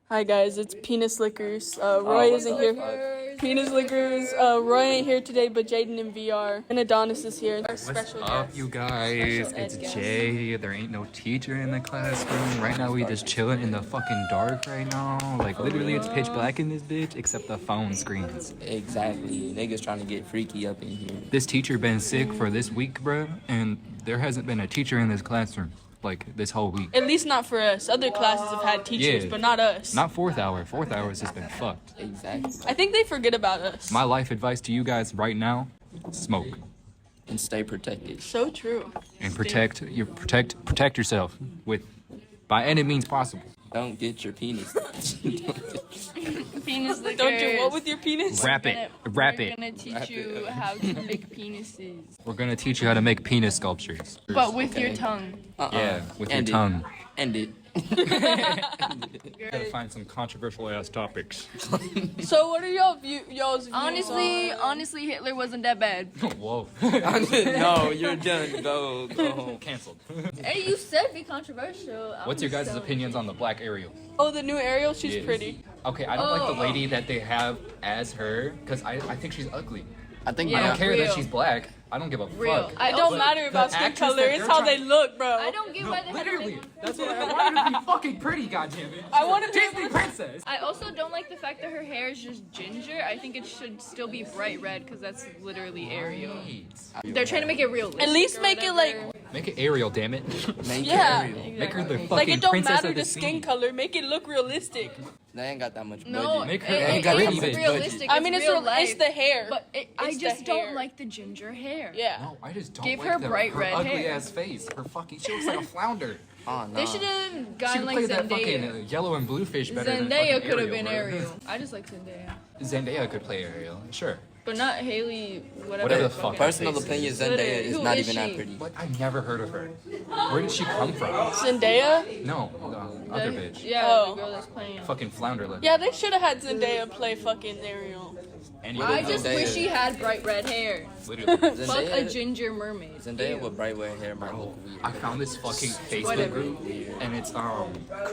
Hi guys, it's Penis Lickers. Roy isn't here. Penis Lickers. Roy ain't here today, but Jaden and VR and Adonis is here. Our special What's up, guest. you guys? It's Jay. There ain't no teacher in the classroom. Right now, we just chilling in the fucking dark right now. Like, literally, it's pitch black in this bitch, except the phone screens. Exactly. Niggas trying to get freaky up in here. This teacher been sick for this week, bruh, and there hasn't been a teacher in this classroom, like, this whole week. At least not for us. Other classes have had teachers, Yeah. but not us. Not fourth hour. Fourth hour has just been fucked. Exactly. I think they forget about us. My life advice to you guys right now, smoke. And stay protected. So true. And protect yourself with, by any means possible. Don't get your penis. Penis lickers. Don't do what with your penis? Wrap it. Wrap it. We're gonna teach you how to make penises, We're gonna teach you how to make penis sculptures. but with your tongue. Yeah, with End your it. tongue. End it. Gotta find some controversial ass topics. So what are y'all's views Honestly, Hitler wasn't that bad. Whoa. No, you're done. Go home. Cancelled. Hey, you said be controversial. What's your guys' opinions on the black Ariel? Oh, the new Ariel? She's Yes. pretty. Okay, I don't like the lady that they have as her, because I think she's ugly. I think I Yeah, don't care real. that she's black. I don't give a Real. fuck. It don't But matter about the skin actress color. that It's they're how they trying- look, bro. I don't get No, why they literally. have to That's why I wanted her to be fucking pretty, goddammit. I want to Disney princess. I also don't like the fact that her hair is just ginger. I think it should still be bright red because that's literally Ariel. They're trying to make it realistic. At least or make it whatever. like, Make it Ariel, damn it. Make Yeah. it Ariel. Make her the fucking like it don't princess matter of the the skin sea. color. Make it look realistic. They ain't got that much budget. No, Make her it, pretty, it's bitch. realistic. I mean, it's real life, the hair. But I It's the just don't hair. like the ginger hair. Yeah. No, I just don't Give like her the, bright her red ugly hair. ass face. Her fucking, she looks like a flounder. Oh, no. They should have She gotten could like play that Zendaya. fucking yellow and blue fish better than Zendaya fucking could have been bro. Ariel. I just like Zendaya. Zendaya could play Ariel, sure. But not Haley, whatever. Whatever the fucking- fuck. Personal Face. opinion, Zendaya Literally, is who not is even that she? pretty. But I've never heard of her. Where did she come from? Zendaya? No, the other bitch. Yeah, Oh. the girl that's playing. Fucking flounder lip. Yeah, they should have had Zendaya play fucking Ariel. I just Zendaya. wish she had bright red hair. Literally. Fuck a Zendaya, ginger mermaid. Zendaya with bright red hair might look weird. I found this fucking Facebook Whatever. group, and it's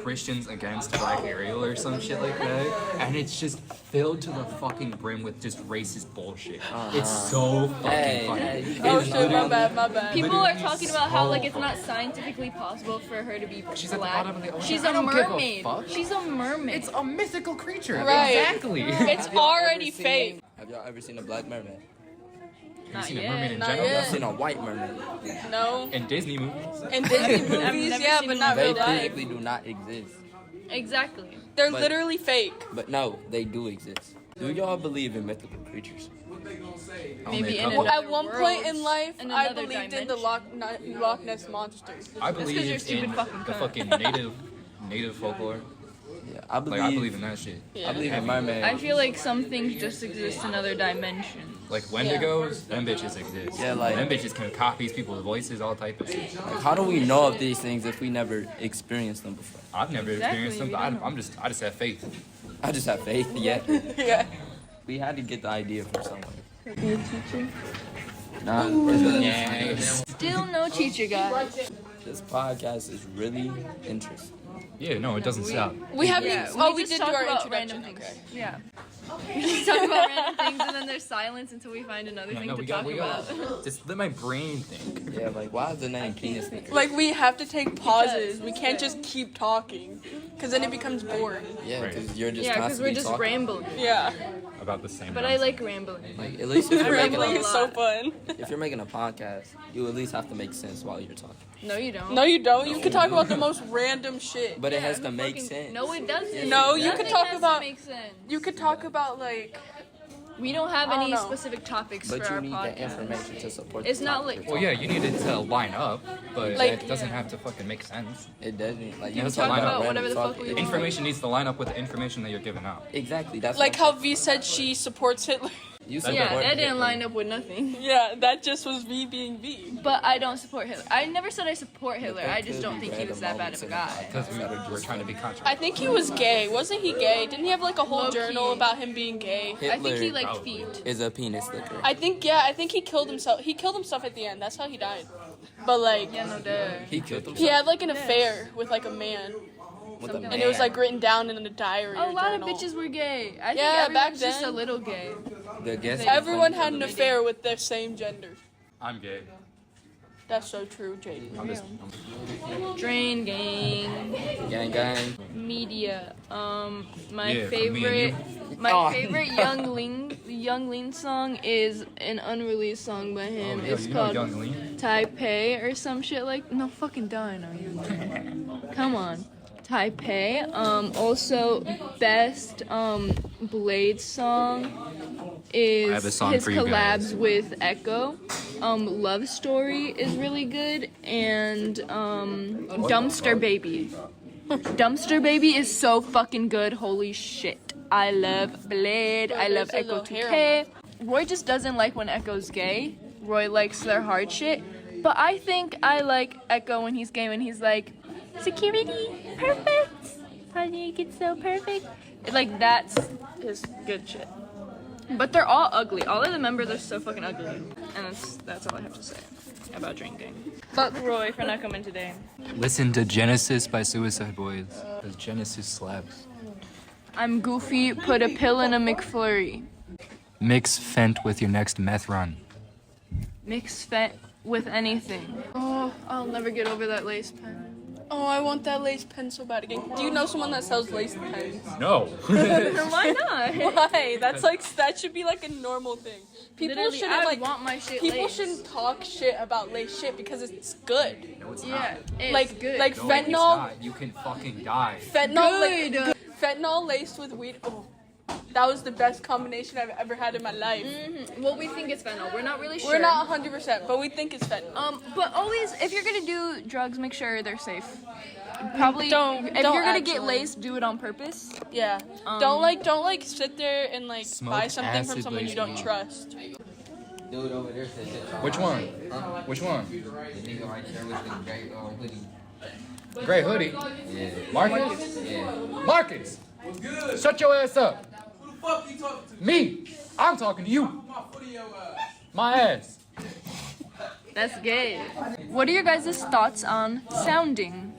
Christians against Black Ariel or some shit like that, and it's just filled to the fucking brim with just racist bullshit. It's so fucking Hey, funny. hey, It's Oh shit, my literally- bad, my bad. People are Literally talking about how so like it's not funny. scientifically possible for her to be She's at the black. bottom of the ocean. She's I a don't give a mermaid. fuck. She's a mermaid. It's a mythical creature. Right. Exactly. It's already fake. Have y'all ever seen a black mermaid? Have you Not seen a yet. mermaid in Not general? yet. I've seen a white mermaid. No. In Disney movies. In Disney movies, never yeah, seen but one. not They real life. physically do not exist. Exactly. They're but- literally fake. But no, they do exist. Do y'all believe in mythical creatures? Maybe in couple. another At one world, point in life, in I another believed in the dimension. Loch Ness monster. I 'cause believe you're a stupid in fucking the cunt. fucking native folklore. Yeah, I believe. Like I believe in that shit. Yeah. I believe in mermaids. I feel like some things just exist in other dimensions. Like Wendigos, them bitches exist. Yeah, like- them bitches can copy people's voices, all type of shit. Like, how do we know of these things if we never experienced them before? I've never Exactly, experienced them, we but don't know. I just have faith. I just have faith. Yeah, Yeah. we had to get the idea from somewhere. Be a teacher. Nah, Yes. Still no teacher, guys. this podcast is really interesting. Yeah, no, it doesn't stop. We haven't. Yeah, Oh, we just did talk do our about introduction. random Okay. things. Yeah. We just talk about random things and then there's silence until we find another Yeah, thing no, to we talk got. about. Just let my brain think. Yeah, like why is the name penis licker? Like we have to take pauses. We can't just keep talking, because then it becomes boring. Yeah, Right. because you're just Yeah, because we're constantly just talking. rambling. Yeah. About the same. But I like rambling. Like at least if you're making Rambling a, is so fun. if you're making a podcast, you at least have to make sense while you're talking. No, you don't. No, you don't. You can talk about the most random shit. But it Yeah, has to who make fucking- sense. No, it doesn't. No, you Nothing could talk has to about- make sense. You could talk about like. We don't have I don't any know. specific topics But for you our need podcast. the information to support. It's the not topic like- you're Well, yeah, talking you need it to line up, but Like- it doesn't have to fucking make sense. about. It doesn't. Like You can can talk talk about about whatever the fuck we It- want. Information needs to line up with the information that you're giving out. Exactly. That's Like what how V said she supports Hitler. you That- Yeah, support that didn't Hitler. line up with nothing. Yeah, that just was V being V. But I don't support Hitler. I never said I support Hitler. there I just could don't be think he was that bad of a random guy. Because we're trying to be controversial. I think he was gay. Wasn't he gay? Didn't he have like a whole Low-key. journal about him being gay? I think he Hitler liked Probably. feet. is a penis licker. I think he killed himself. He killed himself at the end. That's how he died. But like Yeah, no duh. He killed he himself. had like an affair with like a man. and it was like written down in a diary. A or lot of journal. bitches were gay. I think Yeah, back everyone's just then. a little gay. The guess Everyone had an affair with their same gender. I'm gay. That's so true, Jaden. I'm just. Drain gang. gang gang. Media. My Yeah, favorite. me My favorite Young Lean song is an unreleased song by him. It's called Young Lean? Taipei or some shit like. No, fucking die now, you. Come on. Taipei. Also, best Blade song is I have a song his for you collabs guys. with Echo. Love Story is really good, and Dumpster Baby. Dumpster Baby is so fucking good. Holy shit. I love Blade. I love There's a Echo little hair 2K. Roy just doesn't like when Echo's gay. Roy likes their hard shit. But I think I like Echo when he's gay, when he's like, security, perfect. How do you get so perfect? Like, that's his good shit. But they're all ugly. All of the members are so fucking ugly. And that's all I have to say about drinking. Fuck Roy for not coming today. Listen to Genesis by Suicide Boys. Because Genesis slaps. I'm goofy, put a pill in a McFlurry. Mix Fent with your next meth run. Mix Fent with anything. Oh, I'll never get over that lace pen. Oh, I want that lace pen so bad again. Do you know someone that sells lace pens? No. Why not? Why? That's like that should be like a normal thing. People Literally, shouldn't I like want my shit people laced. shouldn't talk shit about lace shit because it's good. No, it's Yeah, it's Like good. like No, fentanyl, it's not. You can fucking die. fentanyl, Good. fentanyl laced with weed. Oh, that was the best combination I've ever had in my life. Well, we think it's fentanyl. We're not really sure. We're not 100%, but we think it's fentanyl. But always, if you're gonna do drugs, make sure they're safe. Probably Don't- If don't you're gonna get actually. laced, do it on purpose. Yeah. Don't like sit there and like Smoke buy something from acid someone you laced don't weed. trust. Dude over there said that. Which one? Which one? The nigga right there with the gray hoodie. Gray hoodie. Yeah. Marcus? Yeah. Marcus! Shut your ass up. Who the fuck you talking to? Me! I'm talking to you. My foot in your My ass. That's gay. What are your guys' thoughts on sounding?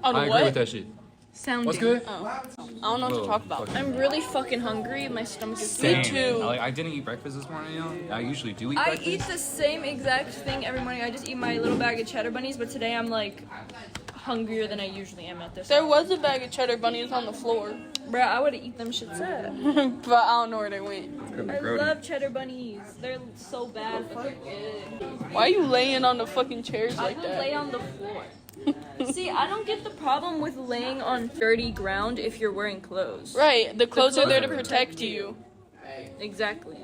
On I agree what? with that shit. Sounding. What's good? I don't know what to talk about. I'm really fucking hungry. My stomach is Me Same. too. I didn't eat breakfast this morning, I usually do eat I breakfast. eat the same exact thing every morning. I just eat my little bag of cheddar bunnies, but today I'm like hungrier than I usually am at this. There was a bag of cheddar bunnies on the floor, Bruh, I would have eat them shits up. but I don't know where they went. I love cheddar bunnies. They're so bad, but they're good. Why are you laying on the fucking chairs I like will lay that? on the floor. See, I don't get the problem with laying on dirty ground if you're wearing clothes. Right, the clothes are there to clothes protect you. Exactly.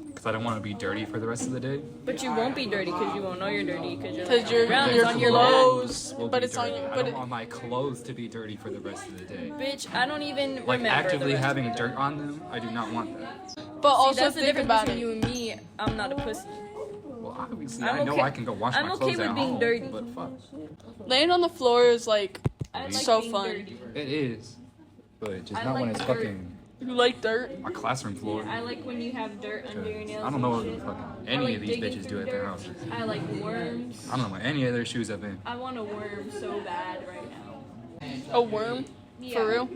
Because I don't want to be dirty for the rest of the day. But you won't be dirty because you won't know you're dirty because Because your ground is your on your back. clothes, Will but be it's on dirty. you. I But don't want my clothes to be dirty for the rest of the day. Bitch, I don't even Like remember actively the rest having of it. dirt on them, I do not want that. but See, also that's the think difference about between it. you and me. I'm not a pussy. Well, obviously, I'm I know okay- I can go wash I'm my okay clothes with at being home, dirty. but fuck, Laying on the floor is like I like so being fun. dirty. it is. But just I not when like it's dirt. fucking You like dirt? a classroom floor. I like when you have dirt under your nails. I don't know what and the shit. fucking I any like of these digging bitches do through at their dirt. houses. I like worms. I don't know what any of their shoes have been. I want a worm so bad right now. A worm? Yeah. For real?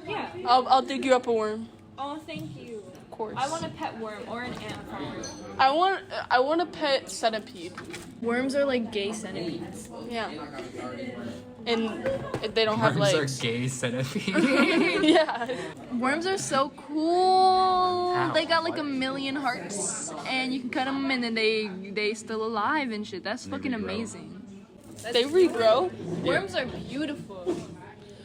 Yeah. I'll dig you up a worm. Oh, thank you. Of course. I want a pet worm or an ant farm. I want a pet centipede. Worms are like gay centipedes. Yeah. And they don't have Worms legs. are gay centipede. Yeah. Worms are so cool. How? They got like a million hearts, and you can cut them, and then they still alive and shit. That's fucking regrow. amazing. They regrow. Worms are beautiful.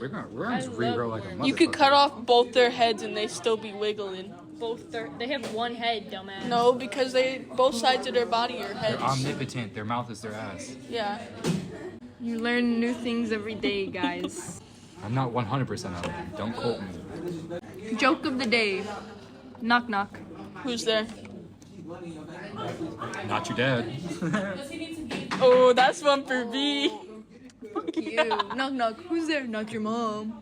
Worms love regrow like a worms. motherfucker. You could cut off both their heads and they still be wiggling. They have one head, dumbass. No, because both sides of their body are They're heads. omnipotent. Their mouth is their ass. Yeah. You learn new things every day, guys. I'm not 100% on it. Don't quote me. Joke of the day. Knock knock. Who's there? Not your dad. Oh, that's one for B. Fuck you. Knock knock. Who's there? Not your mom.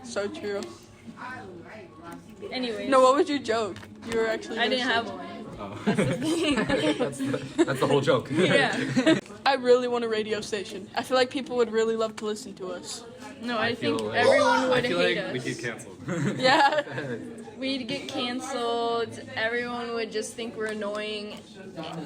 So true. Anyways, No, what was your joke? You were actually. I gonna didn't say- have one. Oh. That's the whole joke. Yeah. I I really want a radio station. I feel like people would really love to listen to us. No, I think everyone would hate us. we'd get canceled. Yeah. We'd get canceled. Everyone would just think we're annoying.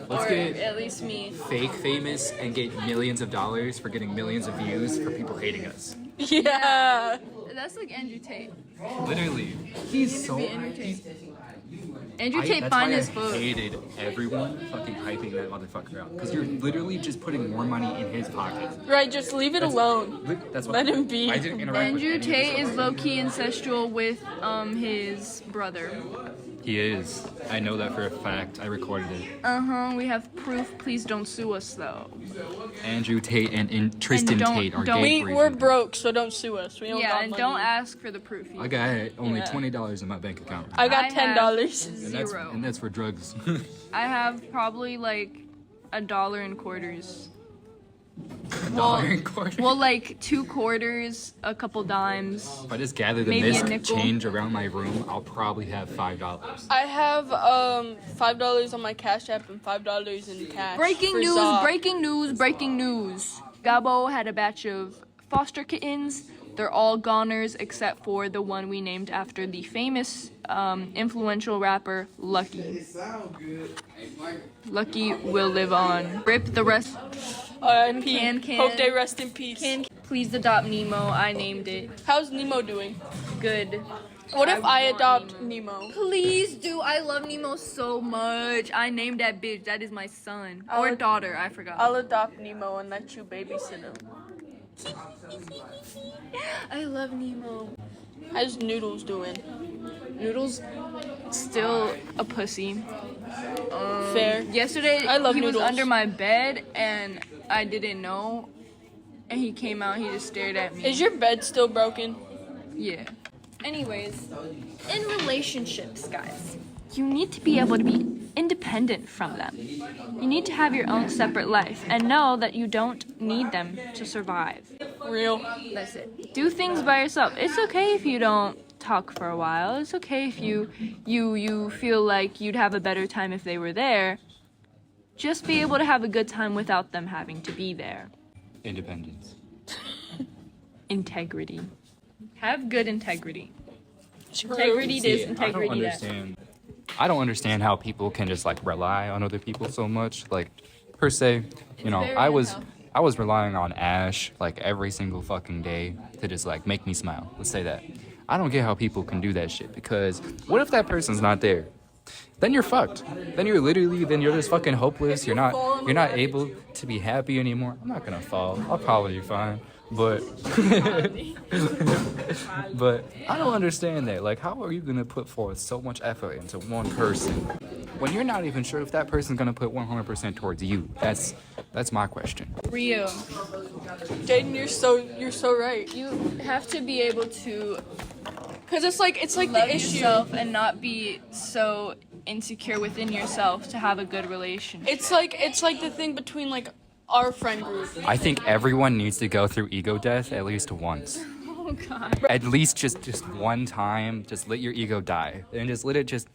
Let's or get at least me. fake famous and get millions of dollars for getting millions of views for people hating us. Yeah. That's like Andrew Tate. Literally, he's so. Andrew Tate fine as fuck. I hated everyone fucking hyping that motherfucker out because you're literally just putting more money in his pocket. Right, just leave it alone. That's what Let him be. I didn't interact with Andrew any of Tate his is low-key incestual with his brother. He is. I know that for a fact. I recorded it. We have proof. Please don't sue us though. Andrew Tate and Tristan don't- Tate are don't- gay. We're broke, so don't sue us. We don't Yeah, got and money. don't ask for the proof. I got only Yeah. $20 in my bank account. I got I have $10. Zero. And that's for drugs. I have probably like $1 in quarters. $1 in quarter. Well, like 2 quarters, a couple dimes. If I just gather the Maybe a missed nickel. change around my room, I'll probably have $5. I have $5 on my Cash App and $5 in cash. Breaking for news! Zog. Breaking news! Breaking news! Gabo had a batch of foster kittens. They're all goners except for the one we named after the famous influential rapper Lucky. Lucky will live on. Rip the rest. R.I.P. Can. Hope they rest in peace. Please adopt Nemo. I named it. How's Nemo doing? Good. What if I want adopt Nemo? Please do. I love Nemo so much. I named that bitch. That is my son. Or daughter. I forgot. I'll adopt Nemo and let you babysit him. I love Nemo. How's Noodles doing? Noodles still a pussy. Fair. Yesterday I love he Noodles. was under my bed and I didn't know. And he came out, he just stared at me. Is your bed still broken? Yeah. Anyways, in relationships, guys, you need to be able to be independent from them. You need to have your own separate life and know that you don't need them to survive. Real. That's it. Do things by yourself. It's okay if you don't talk for a while. It's okay if you feel like you'd have a better time if they were there. Just be able to have a good time without them having to be there. Independence. Integrity. Have good integrity. True. Integrity See, is integrity. I don't understand how people can just like rely on other people so much. Like per se, you know, very I was relying on Ash like every single fucking day to just like make me smile. Let's say that. I don't get how people can do that shit because what if that person's not there? Then you're fucked. Then you're just fucking hopeless. You're not able to be happy anymore. I'm not gonna fall. I'll probably be fine. But but I don't understand that. Like, how are you gonna put forth so much effort into one person when you're not even sure if that person's gonna put 100% towards you? That's my question. Real. Jaden, you're so right. You have to be able to Cause it's like love the issue. yourself and not be so insecure within yourself to have a good relationship. It's like the thing between like our friend group. I think everyone needs to go through ego death at least once. Oh god. At least just one time. Just let your ego die and just let it just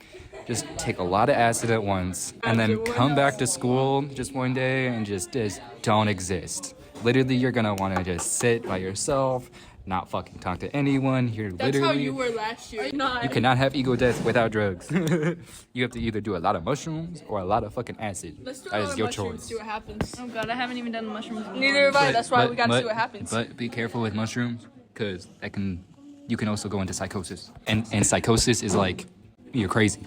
take a lot of acid at once and then come back to school just one day and just don't exist. Literally, you're gonna want to just sit by yourself, not fucking talk to anyone. That's how you were last year. You cannot have ego death without drugs. You have to either do a lot of mushrooms or a lot of fucking acid. Let's do That a is lot of your mushrooms, choice. see what happens. Oh god, I haven't even done the mushrooms. Neither have I. That's why we gotta see what happens. But be careful with mushrooms, because you can also go into psychosis. And psychosis is like, you're crazy.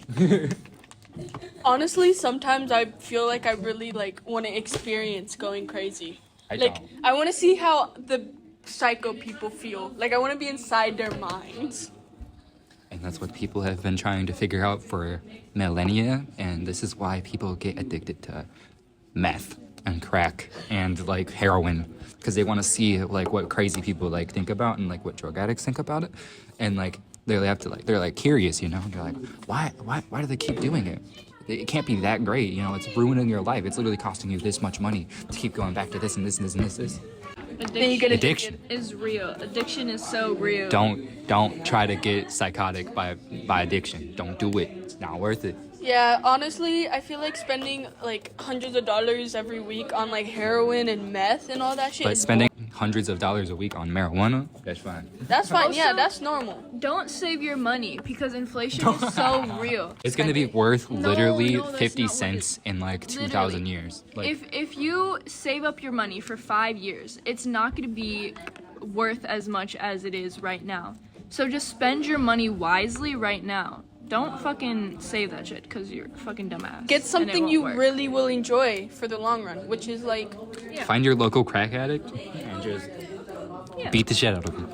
Honestly, sometimes I feel like I really like want to experience going crazy. I Like don't. I want to see how the psycho people feel. Like I want to be inside their minds. And that's what people have been trying to figure out for millennia. And this is why people get addicted to meth and crack and like heroin, because they want to see like what crazy people like think about and like what drug addicts think about it. And like they're like curious, you know. They're like, why do they keep doing it? It can't be that great, you know. It's ruining your life. It's literally costing you this much money to keep going back to this and this and this and this. Then you get Addiction. is real. Addiction is so real. Don't try to get psychotic by addiction. Don't do it. It's not worth it. Yeah, honestly, I feel like spending like hundreds of dollars every week on like heroin and meth and all that shit. But is spending hundreds of dollars a week on marijuana, that's fine. That's fine. Yeah, Also- that's normal. Don't save your money because inflation is so real. It's gonna be worth literally no, that's 50 not what cents in like 2,000 Literally. years. Like, If you save up your money for 5 years, it's not going to be worth as much as it is right now. So just spend your money wisely right now. Don't fucking save that shit because you're a fucking dumbass. Get and it something won't you work. really will enjoy for the long run, which is like, find your local crack addict and just Yeah. beat the shit out of him.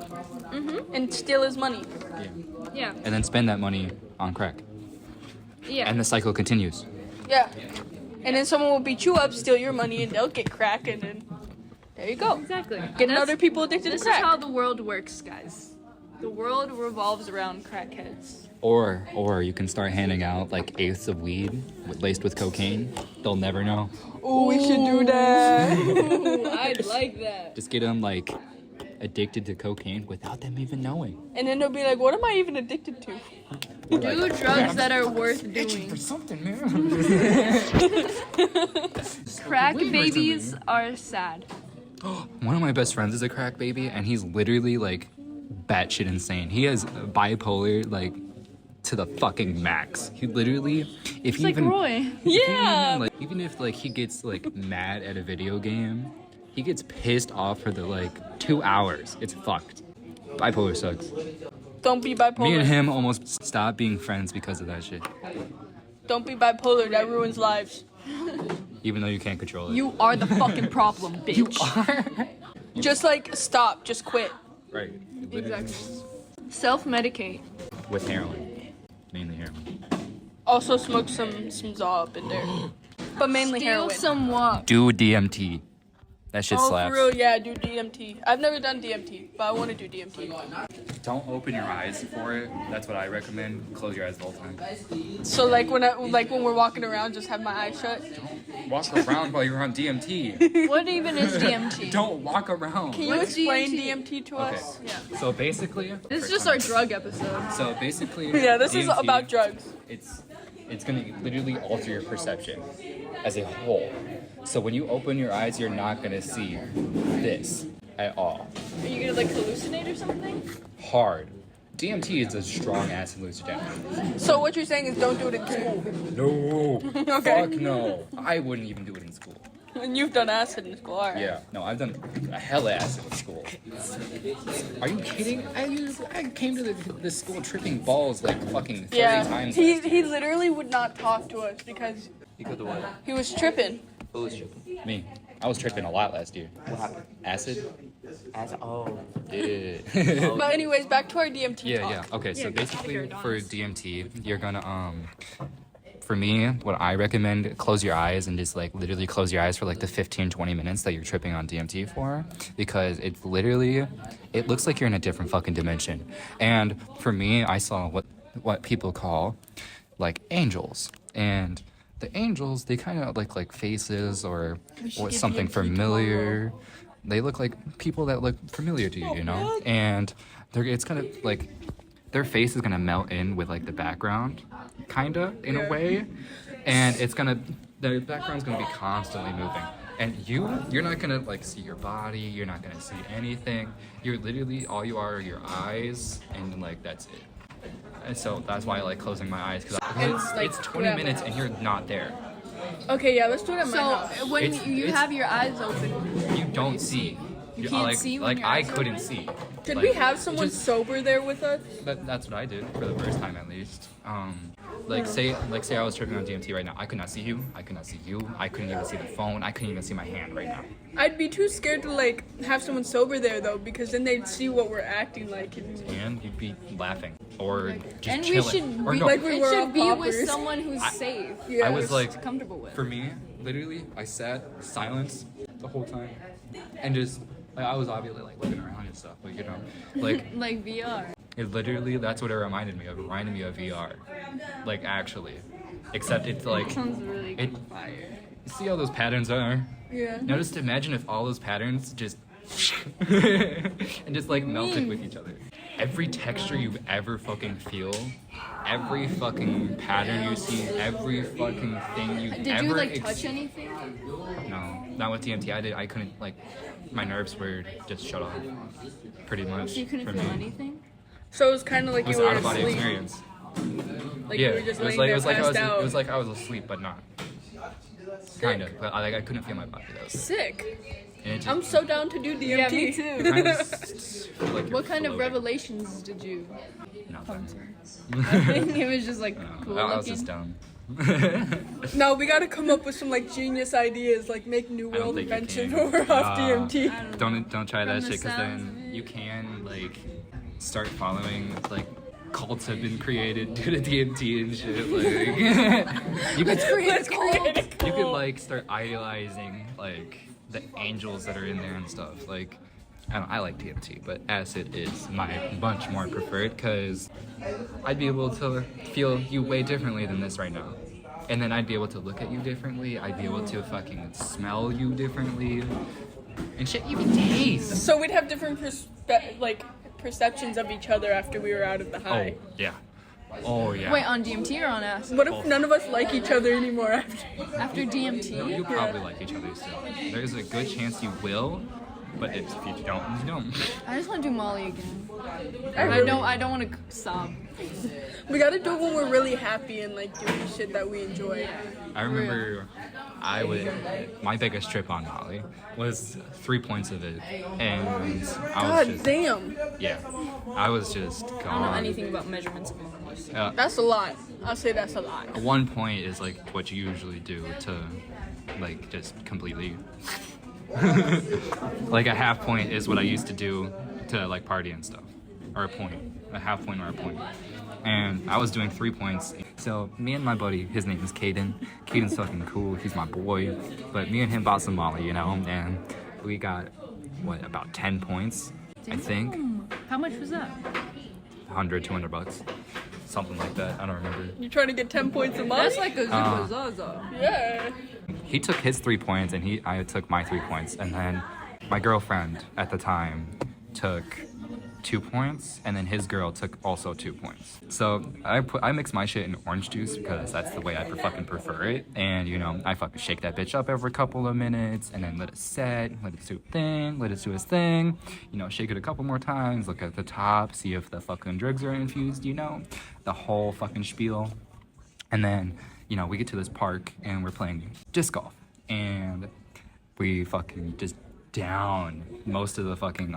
and steal his money. Yeah. And then spend that money on crack. Yeah. And the cycle continues. Yeah. And then someone will beat you up, steal your money, and they'll get crack, and then there you go. Exactly. Getting other people addicted to This is crack. how the world works, guys. The world revolves around crackheads. Or you can start handing out like eighths of weed laced with cocaine. They'll never know. Oh, we should do that. Ooh, I'd like that. Just get them like addicted to cocaine without them even knowing. And then they'll be like, what am I even addicted to? Do drugs that are worth doing. Something, man. Crack babies are sad. One of my best friends is a crack baby, and he's literally like batshit insane. He has bipolar like to the fucking max. He literally, if he Like even, Roy. Yeah. even if like he gets like mad at a video game, he gets pissed off for the like 2 hours. It's fucked. Bipolar sucks. Don't be bipolar. Me and him almost stopped being friends because of that shit. Don't be bipolar. That ruins lives. Even though you can't control it. You are the fucking problem, bitch. Just like stop. Just quit. Right. Exactly. Self-medicate. With heroin. Mainly heroin. Also smoke some Zaw up in there. But mainly Steal heroin. some what? Do DMT. That shit Oh, slaps. for real, yeah, do DMT. I've never done DMT, but I want to do DMT. Don't open your eyes for it. That's what I recommend. Close your eyes the whole time. So like when we're walking around, just have my eyes shut. Walk around while you're on DMT. What even is DMT? Don't walk around. Can you What's explain DMT? DMT to Okay. us? So basically, This is just our drug episode. So basically, Yeah, this is DMT, about drugs. It's gonna literally alter your perception as a whole. So when you open your eyes, you're not gonna see this at all. Are you gonna like hallucinate or something? Hard. DMT is a strong ass hallucinogen. So what you're saying is don't do it in school. No. Okay. Fuck no. I wouldn't even do it in school. And you've done acid in school, alright. Yeah. No, I've done a hell of acid in school. Are you kidding? I came to this school tripping balls like fucking 30 Yeah. times. He last year. literally would not talk to us because Because of what? he was tripping. Who was tripping? Me. I was tripping a lot last year. What happened? Acid? Oh. Yeah. But anyways, back to our DMT Yeah, talk. yeah. Okay, so Yeah, basically figure it for out. DMT, you're gonna for me, what I recommend, close your eyes and just like literally close your eyes for like the 15-20 minutes that you're tripping on DMT for, because it's literally, it looks like you're in a different fucking dimension. And for me, I saw what people call like angels, and the angels, they kind of look like faces or get something DMT familiar. They look like people that look familiar to you, you know? And it's kind of like their face is gonna melt in with like the background, kinda, in a way. And the background's gonna be constantly moving. And you're not gonna like see your body, you're not gonna see anything. You're literally, all you are your eyes, and like that's it. And so that's why I like closing my eyes, because it's 20 minutes and you're not there. Okay, yeah, let's do it at my So house. when It's- you it's- have your eyes open, You don't see. You can't like, see when like your I eyes are couldn't see. Should Like, we have someone just- sober there with us? That's what I did for the first time at least. Say I was tripping on DMT right now. I could not see you. I could not see you. I couldn't even see the phone. I couldn't even see my hand right now. I'd be too scared to like have someone sober there though, because then they'd see what we're acting like. And you'd be laughing or just and we chilling. should Or be, no, like we it were should all be with poppers. someone who's safe. Yeah. I was we're like, comfortable with. for me, literally, I sat silence the whole time, and just like, I was obviously like looking around and stuff, but you know, like Like VR. it literally, that's what it reminded me of. It reminded me of VR, like actually, except it's like. Sounds really It, fire. you see how those patterns are? Yeah. Now just imagine if all those patterns just and just like melted with each other. Every texture you ever fucking feel every fucking pattern you see, every fucking thing you Did ever you like touch anything? No, not with DMT. I couldn't, like, my nerves were just shut off, pretty much. So you couldn't for feel me. anything? So it was kind of like It was you were out of body asleep. experience. Like Yeah, you were just it was laying like there it was like passed out. it was like I was asleep, but not. Kind of, but I couldn't feel my body though. Sick. And it just I'm so down to do DMT. Yeah, me too. kind of feel like you're What kind of floating. revelations did you Nothing. come to? It was just like cool I was looking. just dumb. No, we gotta come up with some like genius ideas, like make new I don't world think you inventions can. when we're off DMT. Don't try that From the shit, because sounds of then it. you can like start following like cults have been created due to DMT and shit. Like you could like start idealizing like the angels that are in there and stuff. Like I like DMT, but acid is my much more preferred because I'd be able to feel you way differently than this right now. And then I'd be able to look at you differently. I'd be able to fucking smell you differently. And shit, even taste. So we'd have different perceptions of each other after we were out of the high. Oh, yeah. Oh, yeah. Wait, on DMT or on acid? What if none of us like each other anymore after? After DMT? You probably like each other still. There's a good chance you will, but if you don't, you don't. I just want to do Molly again. I don't want to sob. We gotta do it when we're really happy and like doing shit that we enjoy. I remember my biggest trip on Molly was 3 points of it. And I was God just, damn, yeah, I was just I don't know gone. anything about measurements of Molly. So. that's a lot. I'll say that's a lot. 1 point is like what you usually do to like just completely like a half point is what I used to do to like party and stuff, or a half point or a point. And I was doing 3 points. So me and my buddy, his name is Caden. Caden's fucking cool. He's my boy. But me and him bought some Molly, you know, and we got what, about 10 points, I think. How much was that? 100, 200 bucks, something like that. I don't remember. You're trying to get 10 points a month? That's like a Zaza. Yeah. He took his 3 points and I took my 3 points, and then my girlfriend at the time took 2 points, and then his girl took also 2 points. So I mix my shit in orange juice because that's the way I fucking prefer it. And you know, I fucking shake that bitch up every couple of minutes and then let it set, let it do its thing, let it do its thing. You know, shake it a couple more times, look at the top, see if the fucking drugs are infused, you know, the whole fucking spiel. And then, you know, we get to this park and we're playing disc golf, and we fucking just down most of the fucking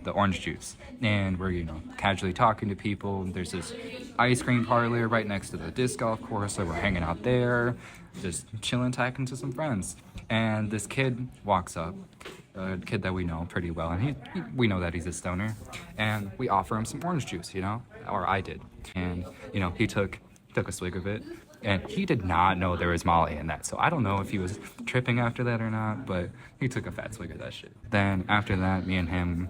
the orange juice, and we're, you know, casually talking to people. There's this ice cream parlor right next to the disc golf course, so we're hanging out there, just chilling, talking to some friends. And this kid walks up, a kid that we know pretty well, and we know that he's a stoner, and we offer him some orange juice, you know, or I did. And you know, he took a swig of it, and he did not know there was Molly in that. So I don't know if he was tripping after that or not, but he took a fat swig of that shit. Then after that, me and him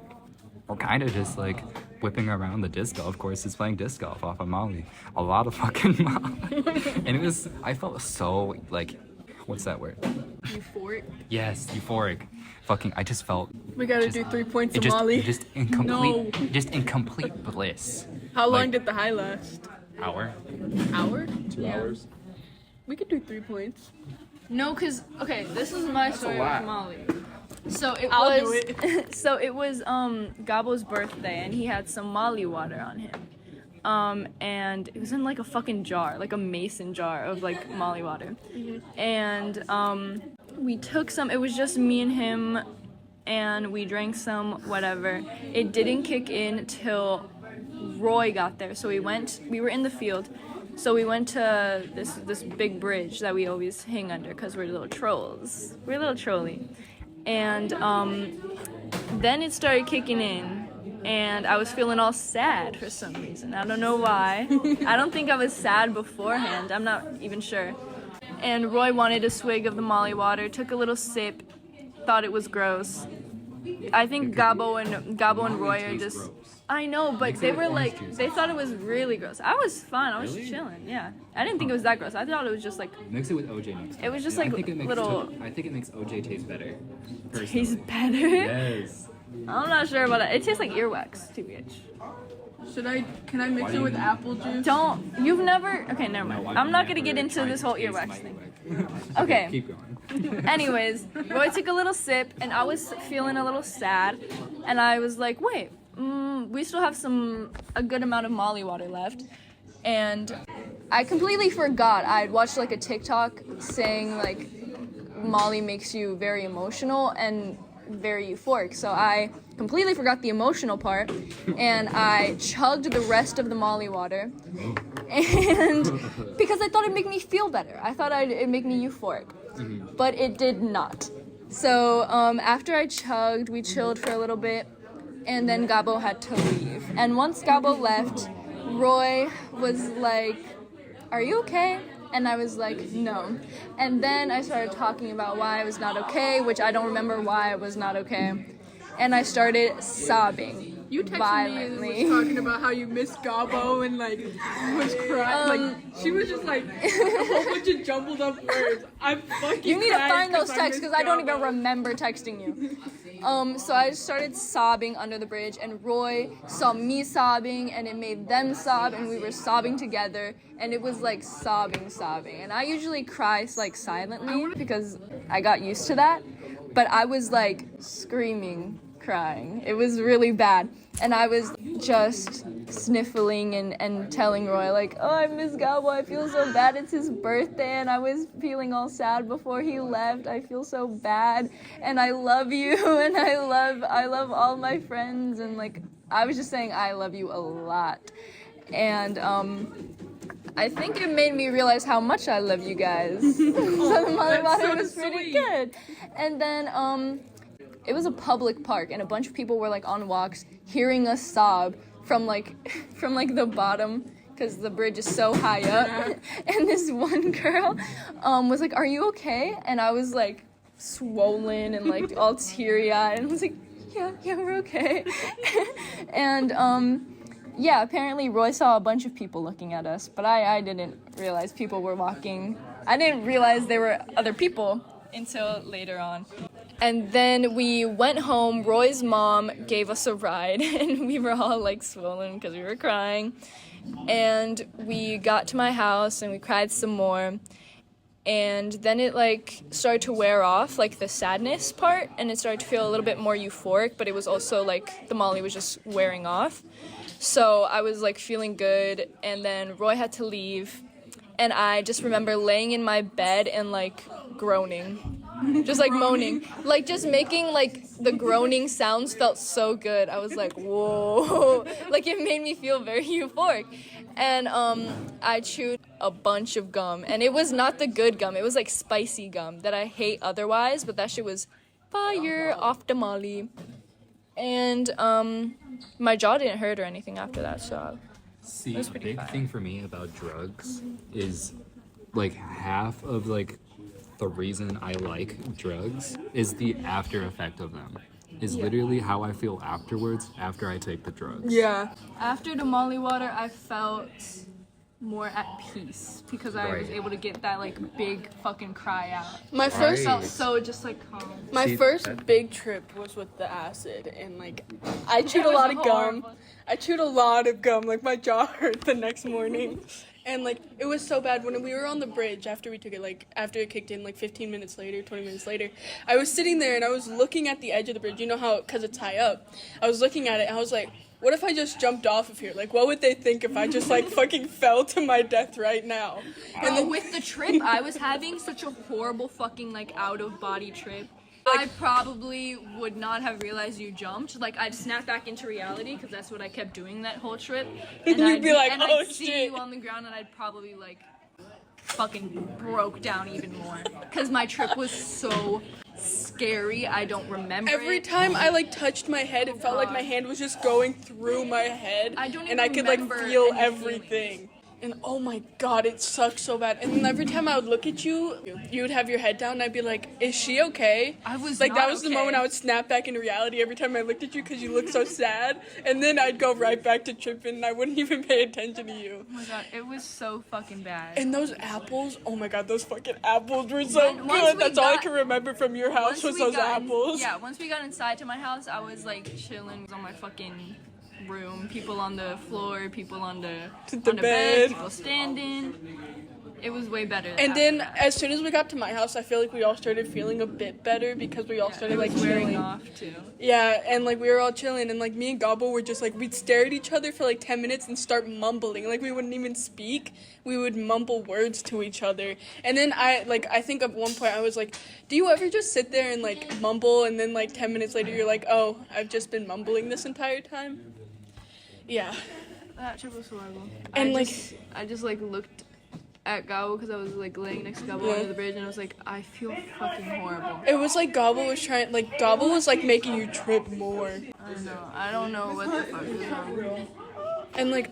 were kind of just like whipping around the disc golf courses, playing disc golf off of Molly. A lot of fucking Molly. And I felt so like, what's that word? Euphoric. Yes, euphoric. Fucking, I just felt. We gotta do 3 points of just, Molly. just in complete bliss. How long like- did the high last? Hour. Hour? 2 hours. We could do 3 points. No, cause okay, this is my story with Molly. So it I'll was do it. so it was Gabo's birthday, and he had some Molly water on him. And it was in like a fucking jar, like a mason jar of like Molly water. And we took some. It was just me and him, and we drank some, whatever. It didn't kick in till Roy got there. So we were in the field, so we went to this big bridge that we always hang under because we're little trolls. We're a little trolly. And then it started kicking in, and I was feeling all sad for some reason. I don't know why. I don't think I was sad beforehand. I'm not even sure. And Roy wanted a swig of the Molly water, took a little sip, thought it was gross. I think Gabo and Roy are just... I know, but they were like, they thought it was really gross. I was fine. I was chilling. Yeah, I didn't think it was that gross. I thought it was just like, Mix it with OJ next time. it was just Yeah, like little. I think it makes OJ taste better. Tastes better. Yes. I'm not sure about it. It tastes like earwax, TBH. Can I mix it with apple juice? You've never, okay, never mind. I'm not gonna get into this whole earwax thing. Okay. Keep going. Anyways, Roy took a little sip, and I was feeling a little sad, and I was like, wait, we still have a good amount of Molly water left, and I completely forgot. I'd watched like a TikTok saying like Molly makes you very emotional and very euphoric, so I completely forgot the emotional part, and I chugged the rest of the Molly water, and because I thought it'd make me feel better. I thought it'd make me euphoric, but it did not. So after I chugged, we chilled for a little bit, and then Gabo had to leave. And once Gabo left, Roy was like, "Are you okay?" And I was like, "No." And then I started talking about why I was not okay, which I don't remember why I was not okay. And I started sobbing You texted violently. me and was talking about how you missed Gabo and like was crying. Like she was just like a whole bunch of jumbled up words. I'm fucking. You need to crying find those texts because I don't even Gabo. remember texting you. So I started sobbing under the bridge, and Roy saw me sobbing, and it made them sob, and we were sobbing together, and it was like sobbing. And I usually cry like silently because I got used to that, but I was like screaming, crying. It was really bad, and I was just sniffling and telling Roy like, "Oh, I miss Gabo. I feel so bad. It's his birthday, and I was feeling all sad before he left. I feel so bad, and I love you, and I love all my friends." And like, I was just saying I love you a lot, and I think it made me realize how much I love you guys. So the Molly water was pretty good, and then it was a public park, and a bunch of people were like on walks, hearing us sob from the bottom, because the bridge is so high up. And this one girl was like, "Are you okay?" And I was like swollen and like all teary-eyed, and I was like, yeah, we're okay. And yeah, apparently Roy saw a bunch of people looking at us, but I didn't realize people were walking. I didn't realize there were other people until later on. And then we went home. Roy's mom gave us a ride, and we were all like swollen because we were crying. And we got to my house, and we cried some more. And then it like started to wear off, like the sadness part, and it started to feel a little bit more euphoric, but it was also like the Molly was just wearing off. So I was like feeling good, and then Roy had to leave, and I just remember laying in my bed and like groaning. Just like moaning, like just making like the groaning sounds felt so good. I was like, whoa, like it made me feel very euphoric. And I chewed a bunch of gum, and it was not the good gum. It was like spicy gum that I hate otherwise, but that shit was fire off the Molly. And my jaw didn't hurt or anything after that, so See, it was the pretty big fire. thing for me about drugs is like half of like the reason I like drugs is the after effect of them. Is literally how I feel afterwards after I take the drugs. Yeah. After the Molly water, I felt more at peace because I was Right. able to get that like big fucking cry out. My first Right. So just like calm. My See, first that- big trip was with the acid, and like I chewed a was lot of gum. horrible. I chewed a lot of gum. Like my jaw hurt the next morning, and like it was so bad when we were on the bridge after we took it. Like after it kicked in, like 15 minutes later, 20 minutes later, I was sitting there and I was looking at the edge of the bridge. You know how, because it's high up, I was looking at it and I was like, what if I just jumped off of here? Like, what would they think if I just like fucking fell to my death right now? And then with the trip, I was having such a horrible fucking like out of body trip. I probably would not have realized you jumped. Like I'd snap back into reality because that's what I kept doing that whole trip. And You'd be like, and "Oh, I'd see shit." you on the ground, and I'd probably like fucking broke down even more because my trip was so scary. I don't remember Every it. time I like touched my head, it felt like my God. hand was just going through my head, I don't and I even could like remember feel any everything. And oh my god, it sucked so bad. And then every time I would look at you, you would have your head down, and I'd be like, "Is she okay?" I was like, not that was the okay. moment I would snap back into reality every time I looked at you because you looked so sad. And then I'd go right back to tripping, and I wouldn't even pay attention to you. Oh my god, it was so fucking bad. And those apples, oh my god, those fucking apples were so Once good. we That's all I got- can remember from your house was those apples. Yeah, once we got inside to my house, I was like chilling on my fucking room. People on the floor, people on the The bed, bed. people standing. It was way better. And after then that. as soon as we got to my house, I feel like we all started feeling a bit better because we all started like wearing chilling. off too. Yeah, and like we were all chilling, and like me and Gobble were just like we'd stare at each other for like 10 minutes and start mumbling. Like we wouldn't even speak. We would mumble words to each other. And then I think at one point I was like, "Do you ever just sit there and like mumble, and then like 10 minutes later you're like, oh, I've just been mumbling this entire time?" Yeah. That trip was horrible. And, I just like looked at Gabo because I was like laying next to Gabo Yeah. under the bridge, and I was like, I feel fucking horrible. It was like Gobble was like making you trip more. I don't know what the fuck is wrong. And like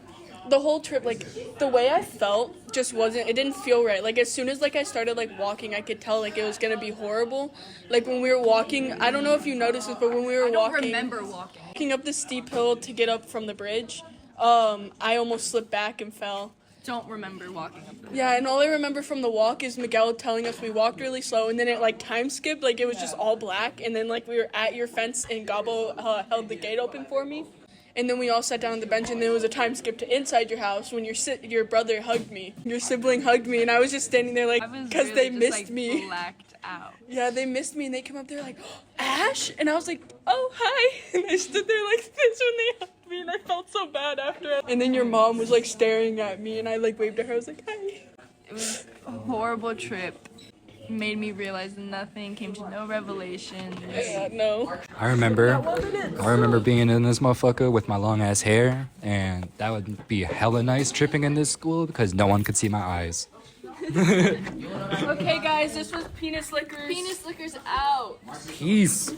the whole trip, like the way I felt just it didn't feel right. Like as soon as like I started like walking, I could tell like it was gonna be horrible. Like when we were walking, I don't know if you noticed this, but when we were I don't walking remember walking. up the steep hill to get up from the bridge, I almost slipped back and fell. Don't remember walking up there. Yeah, and all I remember from the walk is Miguel telling us we walked really slow, and then it like time skipped, like it was just all black, and then like we were at your fence and Gabo held the gate open for me, and then we all sat down on the bench, and there was a time skip to inside your house when your brother hugged me, your sibling hugged me, and I was just standing there like because really they just, missed like, me. Blacked out. Yeah, they missed me, and they came up there like, oh, Ash, and I was like, oh hi, and I stood there like this when they hugged me, and I felt so bad after. And then your mom was like staring at me, and I like waved at her. I was like, hi. It was a horrible trip. Made me realize nothing, came to no revelations. Yeah, no. I remember being in this motherfucker with my long ass hair, and that would be hella nice tripping in this school because no one could see my eyes. Okay, guys, this was Penis Lickers. Penis lickers out. Peace.